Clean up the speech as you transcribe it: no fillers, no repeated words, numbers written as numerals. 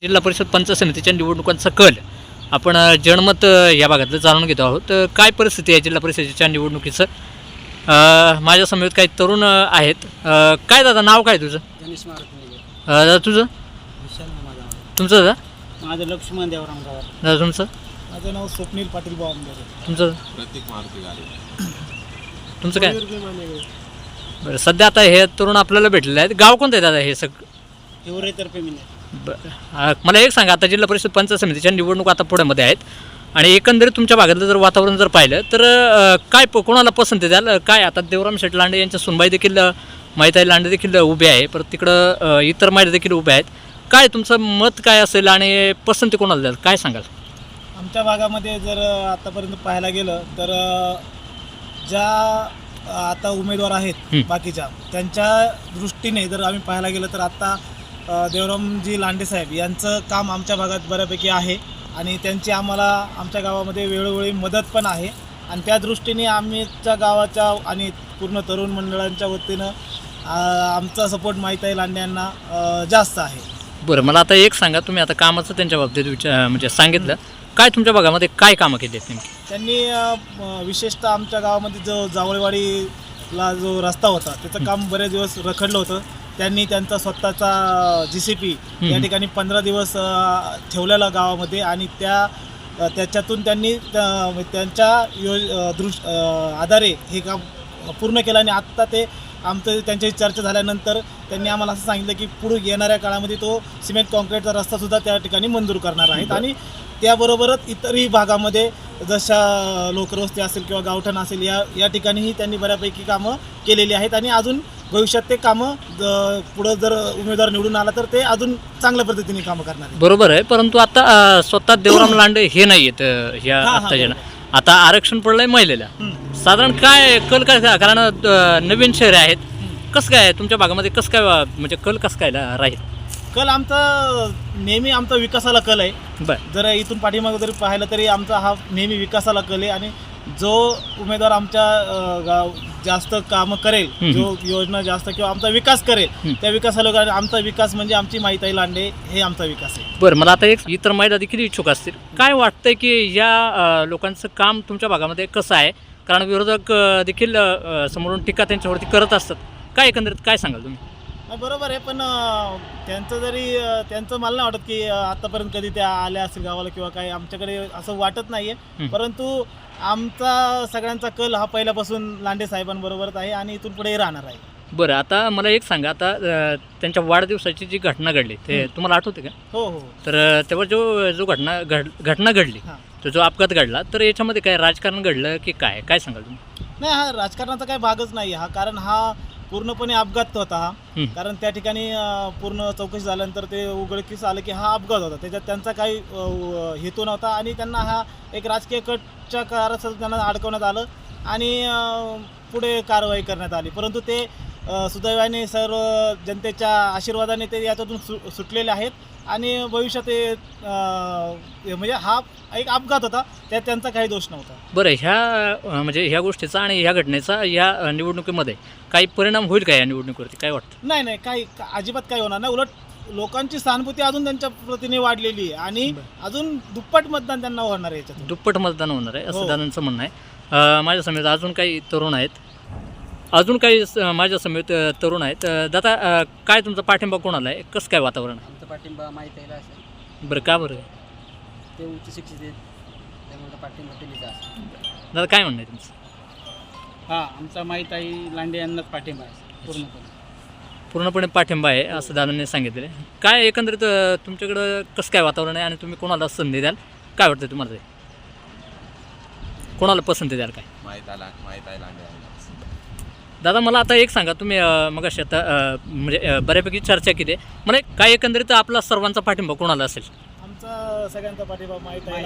जिल्हा परिषद पंचायत समितीच्या निवडणुकांचा कल आपण जनमत या भागातलं जाणून घेतो आहोत. काय परिस्थिती आहे जिल्हा परिषदेच्या निवडणुकीचं? माझ्या समवेत काही तरुण आहेत. काय दादा नाव काय तुझं? गणेश मारुती. दादा तुझं? विशाल माझा. तुमचं दादा? माझं लक्ष्मण देवराम गावात. दादा तुमचं? माझं नाव स्वप्नील पाटील बावनगर. तुमचं? प्रतीक मारुती गाडी. तुमचं काय? बरं, सध्या आता हे तरुण आपल्याला भेटलेले आहेत. गाव कोणतं आहे दादा हे सगळं? हिवरेतर्फे मी नाही. बरं, मला एक सांगा, आता जिल्हा परिषद पंचायत समितीच्या निवडणूक आता पुण्यामध्ये आहेत आणि एकंदरीत तुमच्या भागातलं जर वातावरण जर पाहिलं तर काय कोणाला पसंती द्याल? काय आता देवराम शेठ लांडे यांच्या सुनबाई देखील माहिताई लांडे देखील उभे आहे, परत तिकडं इतर महिला देखील उभे आहेत. काय तुमचं मत काय असेल आणि पसंती कोणाला द्याल, काय सांगाल? आमच्या भागामध्ये जर आतापर्यंत पाहायला गेलं तर ज्या आता उमेदवार आहेत बाकीच्या त्यांच्या दृष्टीने जर आम्ही पाहायला गेलं तर आता देवरामजी लांडे साहेब यांचं काम आमच्या भागात बऱ्यापैकी आहे आणि त्यांची आम्हाला आमच्या गावामध्ये वेळोवेळी मदत पण आहे आणि त्या दृष्टीने आमच्या गावाच्या आणि पूर्ण तरुण मंडळांच्या वतीनं आमचा सपोर्ट माहिताई लांडे यांना जास्त आहे. बरं, मला आता एक सांगा, तुम्ही आता कामाचं त्यांच्या बाबतीत म्हणजे सांगितलं, काय तुमच्या भागामध्ये काय कामं केली आहेत नेमकी? त्यांनी विशेषतः आमच्या गावामध्ये जो जावळेवाडीला जो रस्ता होता त्याचं काम बरेच दिवस रखडलं होतं. त्यांनी त्यांचा स्वतःचा JCP या ठिकाणी 15 दिवस ठेवलेला गावामध्ये आणि त्याच्यातून त्यांनी त्यांच्या आधारे हे काम पूर्ण केलं आणि आत्ता ते आमचं त्यांच्याशी चर्चा झाल्यानंतर त्यांनी आम्हाला असं सांगितलं की पुढे येणाऱ्या काळामध्ये तो सिमेंट कॉन्क्रीटचा रस्तासुद्धा त्या ठिकाणी मंजूर करणार आहेत आणि त्याबरोबरच इतरही भागामध्ये जशा लोकवस्ती असेल किंवा गावठाण असेल या ठिकाणीही त्यांनी बऱ्यापैकी कामं केलेली आहेत आणि अजून भविष्यात ते कामं पुढं जर उमेदवार निवडून आला तर ते अजून चांगल्या पद्धतीने कामं करणार आहेत. बरोबर आहे, परंतु आता स्वतः देवराम लांडे हे नाही आहेत ह्या आत्ताच्या. आता आरक्षण पडलंय महिलेला, साधारण काय कल काय? कारण नवीन शहरे आहेत, कसं काय तुमच्या भागामध्ये कसं काय म्हणजे कल कसं काय राहील? कल आमचा नेहमी आमचा विकासाला कल आहे. बरं, जर इथून पाठीमागे जरी पाहिलं तरी आमचा हा नेहमी विकासाला कल आहे आणि जो उमेदवार आमच्या जास्त कामं करेल, जो योजना जास्त किंवा आमचा विकास करेल त्या विकासाला आमचा विकास म्हणजे आमची माहिताई लांडे हे आमचा विकास आहे. बरं, मला आता एक इतर महिला देखील इच्छुक असतील, काय वाटतंय की या लोकांचं काम तुमच्या भागामध्ये कसं आहे? कारण विरोधक देखील समोरून टीका त्यांच्यावरती करत असतात, काय एकंदरीत काय सांगाल तुम्ही? बरोबर आहे, पण त्यांचं मला नाही वाटत की आतापर्यंत कधी त्या आल्या असतील गावाला किंवा काय, आमच्याकडे असं वाटत नाही आहे. परंतु आमचा सगळ्यांचा कल हा पहिल्यापासून लांडे साहेबांबरोबरच आहे आणि इथून पुढेही राहणार आहे. बरं, आता मला एक सांगा, आता त्यांच्या वाढदिवसाची जी घटना घडली ते तुम्हाला आठवते का? हो हो. तर तेव्हा जो घटना घडली, तो जो अपघात घडला, तर याच्यामध्ये काय राजकारण घडलं की काय सांगाल तुम्ही? नाही, हा राजकारणाचा काही भागच नाही हा, कारण हा पूर्णपणे अपघात होता हा. कारण त्या ठिकाणी पूर्ण चौकशी झाल्यानंतर ते उघडकीस आलं की हा अपघात होता, त्याच्यात त्यांचा काही हेतू नव्हता आणि त्यांना हा एक राजकीय कटच्या कारणात त्यांना अडकवण्यात आलं आणि पुढे कारवाई करण्यात आली. परंतु ते सुदैवाने सर्व जनतेच्या आशीर्वादाने ते याच्यातून सुटलेले आहेत आणि भविष्यात म्हणजे हा एक अपघात होता, त्यात त्यांचा काही दोष नव्हता. बरं, म्हणजे ह्या गोष्टीचा आणि ह्या घटनेचा या निवडणुकीमध्ये काही परिणाम होईल का या निवडणुकीवरती, काय वाटतं? नाही, काही अजिबात काही होणार नाही. उलट लोकांची सहानुभूती अजून त्यांच्या प्रतीने वाढलेली आहे आणि अजून दुप्पट मतदान त्यांना होणार आहे. याच्यात दुप्पट मतदान होणार आहे असं दादांचं म्हणणं आहे. माझ्या समेत अजून काही तरुण आहेत, माझ्या समेत तरुण आहेत. दादा, काय तुमचा पाठिंबा कोणाला आहे, कसं काय वातावरण आहे? आमचा पाठिंबा माहिताईला असेल. बरं, का बरं? ते उच्च शिक्षित आहेत, त्यामुळे पाठिंबा त्यांनीचा असेल. दादा, काय म्हणणं आहे तुमचं? हा, आमचा माहिताई लांडे यांनाच पाठिंबा आहे, पूर्णपणे पाठिंबा आहे असं दादांनी सांगितलेलं आहे. काय एकंदरीत तुमच्याकडं कसं काय वातावरण आहे आणि तुम्ही कोणाला संधी द्याल, काय वाटतं तुम्हाला? ते कोणाला पसंती द्याल, काय माहिताई लांडे. दादा, मला आता एक सांगा, तुम्ही मग अशी आता म्हणजे बऱ्यापैकी चर्चा केली आहे, मला काय एकंदरीत आपला सर्वांचा पाठिंबा कोणाला असेल? आमचा सगळ्यांचा पाठिंबा माहिताई.